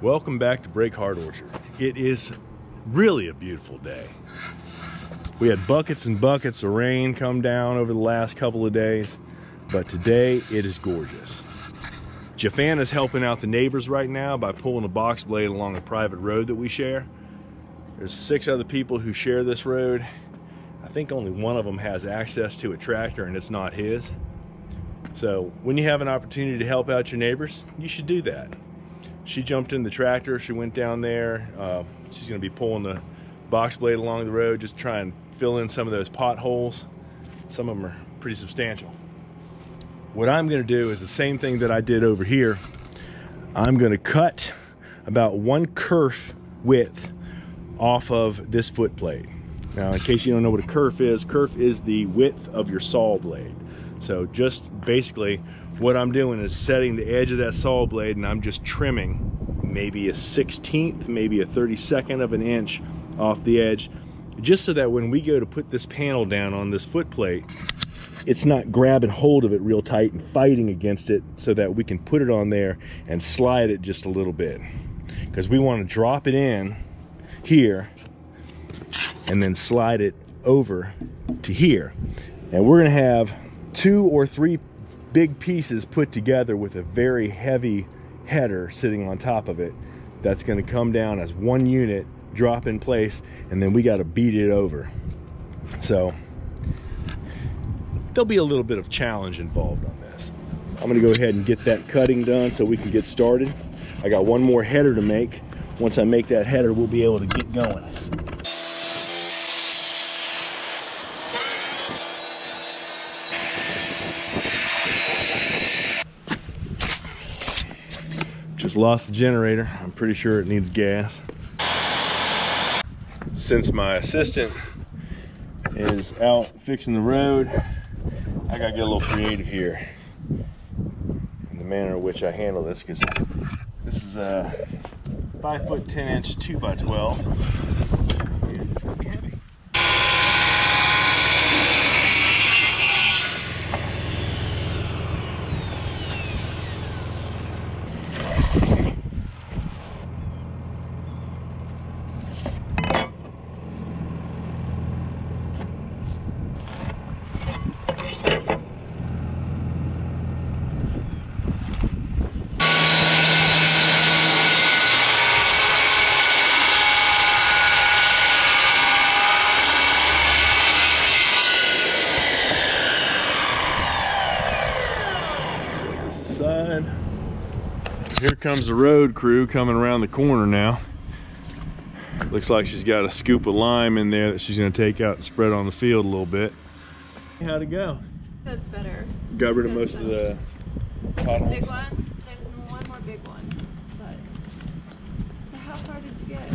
Welcome back to Break Heart Orchard. It is really a beautiful day. We had buckets and buckets of rain come down over the last couple of days, but today it is gorgeous. Jafan is helping out the neighbors right now by pulling a box blade along a private road that we share. There's 6 other people who share this road. I think only one of them has access to a tractor and it's not his. So when you have an opportunity to help out your neighbors, you should do that. She jumped in the tractor, she went down there. She's gonna be pulling the box blade along the road, just try and fill in some of those potholes. Some of them are pretty substantial. What I'm gonna do is the same thing that I did over here. I'm gonna cut about 1 kerf width off of this foot plate. Now, in case you don't know what a kerf is the width of your saw blade. So just basically what I'm doing is setting the edge of that saw blade and I'm just trimming maybe a 1/16th, maybe a 32nd of an inch off the edge, just so that when we go to put this panel down on this foot plate, it's not grabbing hold of it real tight and fighting against it, so that we can put it on there and slide it just a little bit. Because we want to drop it in here and then slide it over to here. And we're going to have 2 or 3 big pieces put together with a very heavy header sitting on top of it. That's going to come down as one unit, drop in place, and then we got to beat it over. So there'll be a little bit of challenge involved on this. I'm going to go ahead and get that cutting done so we can get started. I got one more header to make. Once I make that header, we'll be able to get going. Just lost the generator. I'm pretty sure it needs gas. Since my assistant is out fixing the road, I gotta get a little creative here in the manner in which I handle this, because this is a 5 foot 10 inch 2x12. And it's gonna be heavy. Here comes the road crew coming around the corner now. Looks like she's got a scoop of lime in there that she's going to take out and spread on the field a little bit. How'd it go? That's better. Got rid of most of the potholes? Big ones? There's one more big one. But so how far did you get?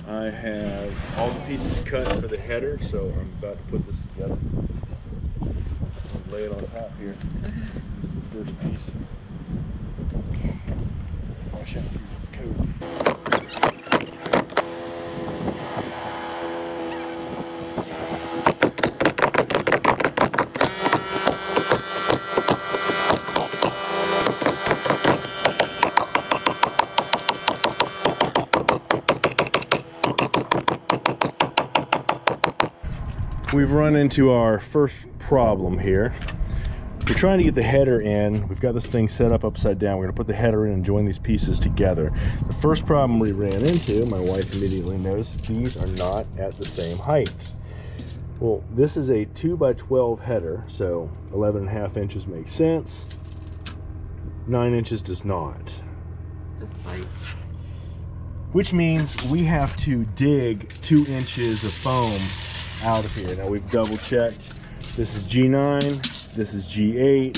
I have all the pieces cut for the header, so I'm about to put this together. I'll lay it on top here. This is the first piece. Wash out the coat. We've run into our first problem here. We're trying to get the header in. We've got this thing set up upside down. We're gonna put the header in and join these pieces together. The first problem we ran into, my wife immediately noticed, these are not at the same height. Well, this is a 2x12 header, so 11.5 inches makes sense. 9 inches does not. Just like. Which means we have to dig 2 inches of foam out of here. Now we've double checked. This is G9. This is G8.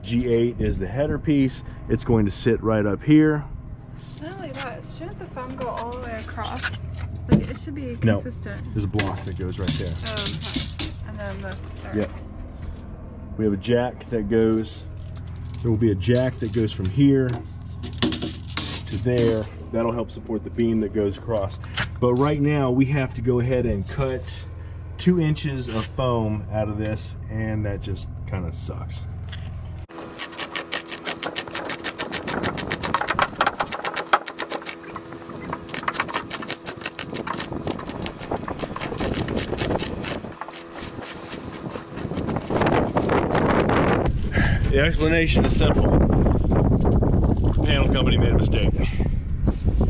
G8 is the header piece. It's going to sit right up here. Not only that, shouldn't the foam go all the way across? Like, it should be consistent. No, there's a block that goes right there. Okay. And then this. There. Yep. We have a jack that goes, there will be a jack that goes from here to there. That'll help support the beam that goes across. But right now we have to go ahead and cut 2 inches of foam out of this, and that just kind of sucks. The explanation is simple. The panel company made a mistake.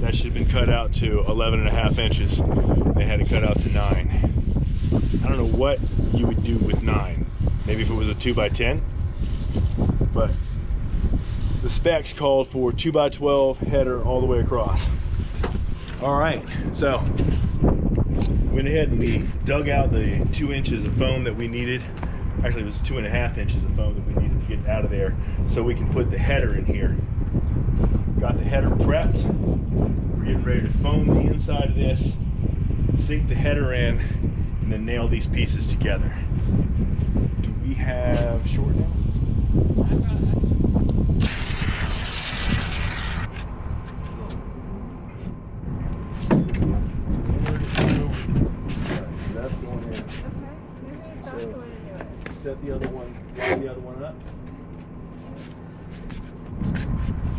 That should have been cut out to 11.5 inches. They had it cut out to 9. I don't know what you would do with 9. Maybe if it was a 2x10, but the specs called for 2x12 header all the way across. All right, so went ahead and we dug out the 2 inches of foam that we needed. Actually, it was 2.5 inches of foam that we needed to get out of there so we can put the header in here. Got the header prepped. We're getting ready to foam the inside of this, sink the header in, and then nail these pieces together. Do we have short nails? That's going in. Okay, maybe that's the way to do it. Set the other one, line the other one up.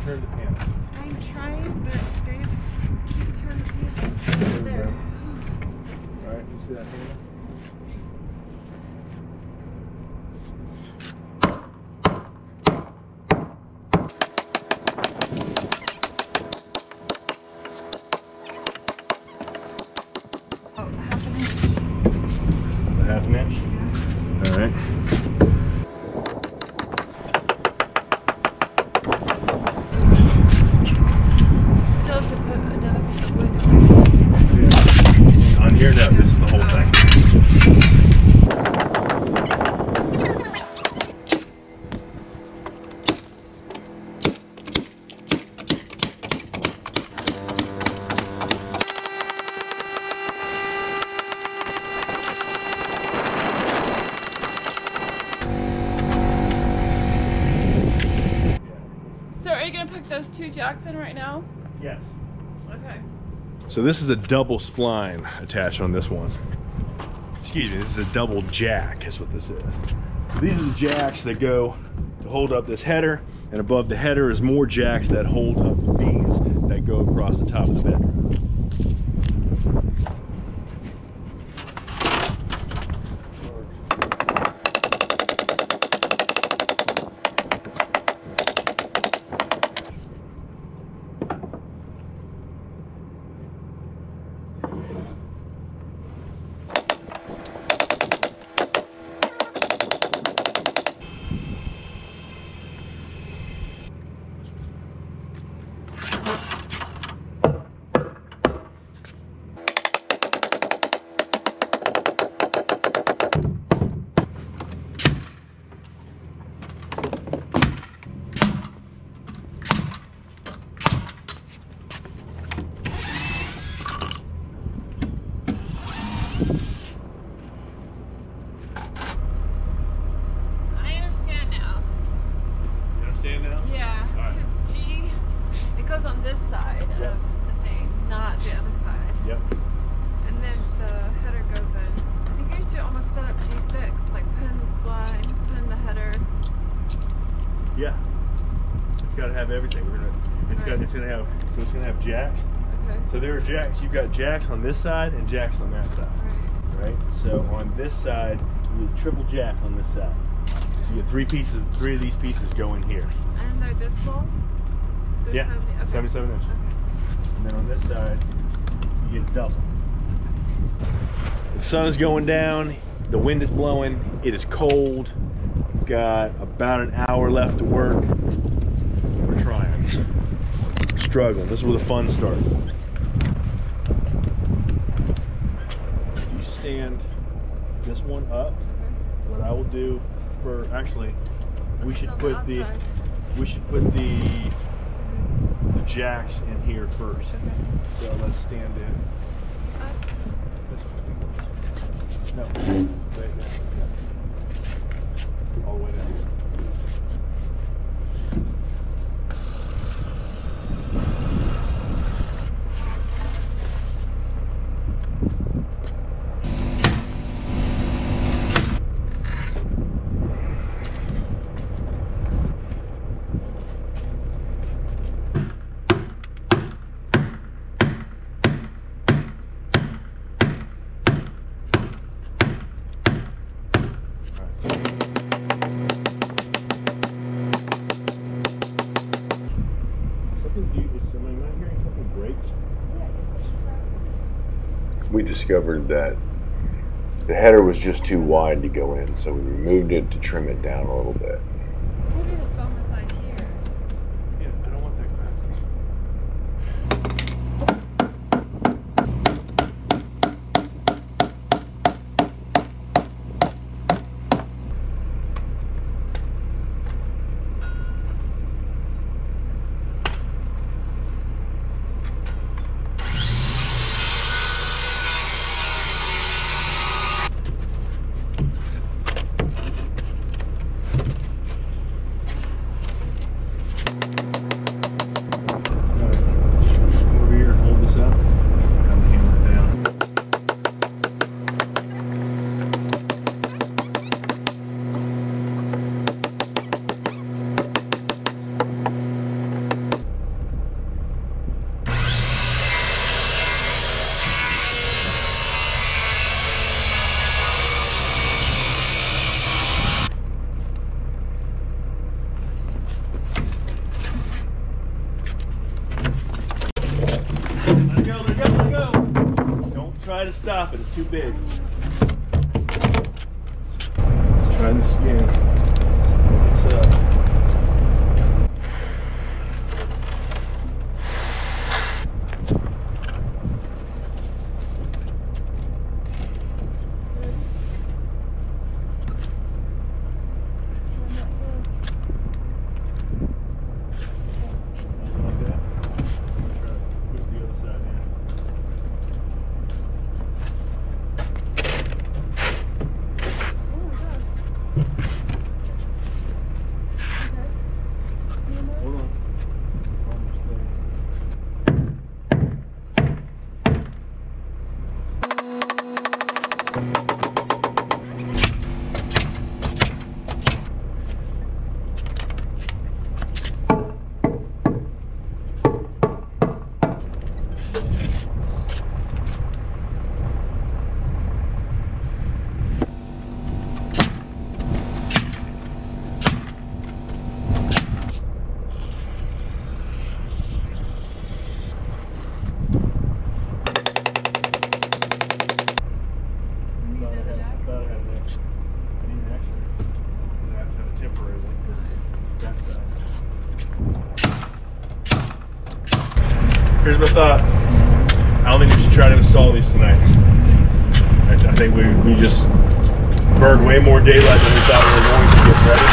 Turn the panel. I'm trying, but Dave, you turn the panel. There. All right, you see that panel? Oh, 1/2 inch. A 1/2 inch? Yeah. All right. Still have to put another piece of wood. Yeah. On here, no, this is the whole thing. So are you going to put those 2 jacks in right now? Yes. Okay. So this is a double spline attached on this one. Excuse me, this is a double jack is what this is. These are the jacks that go to hold up this header, and above the header is more jacks that hold up the beams that go across the top of the bedroom. On this side of the thing, not the other side. Yep. And then the header goes in. I think you should almost set up G6, like put in the spline, put in the header. Yeah. It's got to have everything. It's gonna have jacks. Okay. So there are jacks. You've got jacks on this side and jacks on that side. Right. So on this side, you get triple jack on this side. So you get 3 pieces. 3 of these pieces go in here. And they're this full? Yeah, 77 inches. Okay. And then on this side, you get double. The sun is going down, the wind is blowing, it is cold. We've got about an hour left to work. We're trying. Struggling. This is where the fun starts. If you stand this one up, what I will do for we should put the jacks in here first. So let's stand in. No, right there. All the way down. We discovered that the header was just too wide to go in, so we removed it to trim it down a little bit. Maybe the foam inside here. Yeah, I don't want that crap. Let go, let go, let go. Don't try to stop it, it's too big. Let's try this again. What's up? Here's my thought. I don't think we should try to install these tonight. I think we just burned way more daylight than we thought we were going to get ready.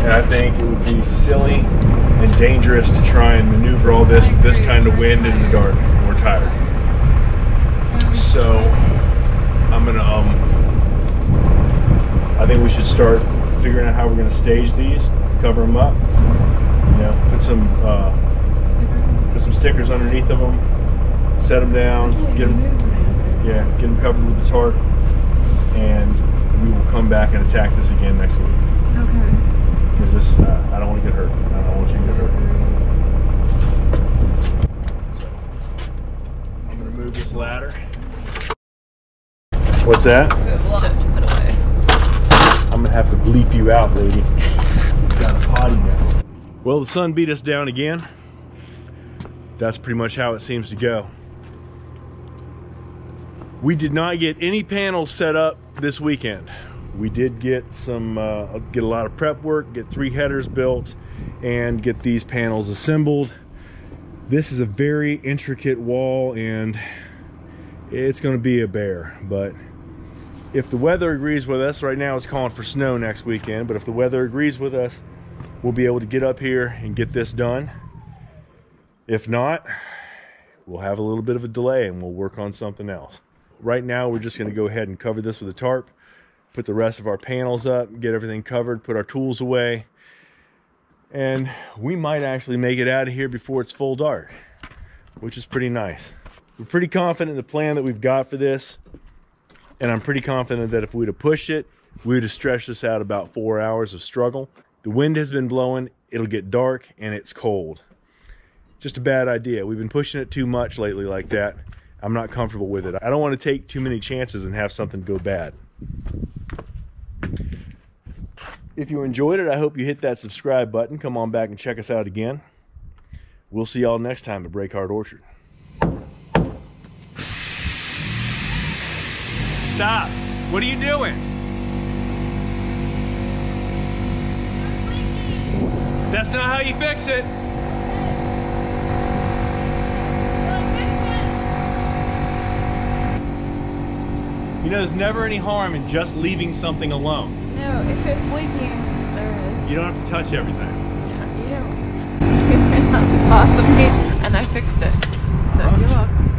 And I think it would be silly and dangerous to try and maneuver all this with this kind of wind in the dark. We're tired. So I'm gonna I think we should start figuring out how we're gonna stage these, cover them up, you know, put some stickers underneath of them, set them down, get them covered with the tarp, and we will come back and attack this again next week. Okay. Because this, I don't want to get hurt. I don't want you to get hurt. So, I'm going to move this ladder. What's that? Put away. I'm going to have to bleep you out, lady. Got a potty now. Well, the sun beat us down again. That's pretty much how it seems to go. We did not get any panels set up this weekend. We did get some, get a lot of prep work, get 3 headers built, and get these panels assembled. This is a very intricate wall, and it's going to be a bear. But if the weather agrees with us, right now it's calling for snow next weekend, but if the weather agrees with us, we'll be able to get up here and get this done. If not, we'll have a little bit of a delay and we'll work on something else. Right now, we're just going to go ahead and cover this with a tarp, put the rest of our panels up, get everything covered, put our tools away, and we might actually make it out of here before it's full dark, which is pretty nice. We're pretty confident in the plan that we've got for this, and I'm pretty confident that if we'd have pushed it, we would have stretched this out about 4 hours of struggle. The wind has been blowing, it'll get dark, and it's cold. Just a bad idea. We've been pushing it too much lately like that. I'm not comfortable with it. I don't want to take too many chances and have something go bad. If you enjoyed it, I hope you hit that subscribe button. Come on back and check us out again. We'll see y'all next time at Break Hard Orchard. Stop. What are you doing? That's not how you fix it. You know, there's never any harm in just leaving something alone. No, if it's leaking, there is. You don't have to touch everything. You don't. Awesome. And I fixed it. So you're welcome.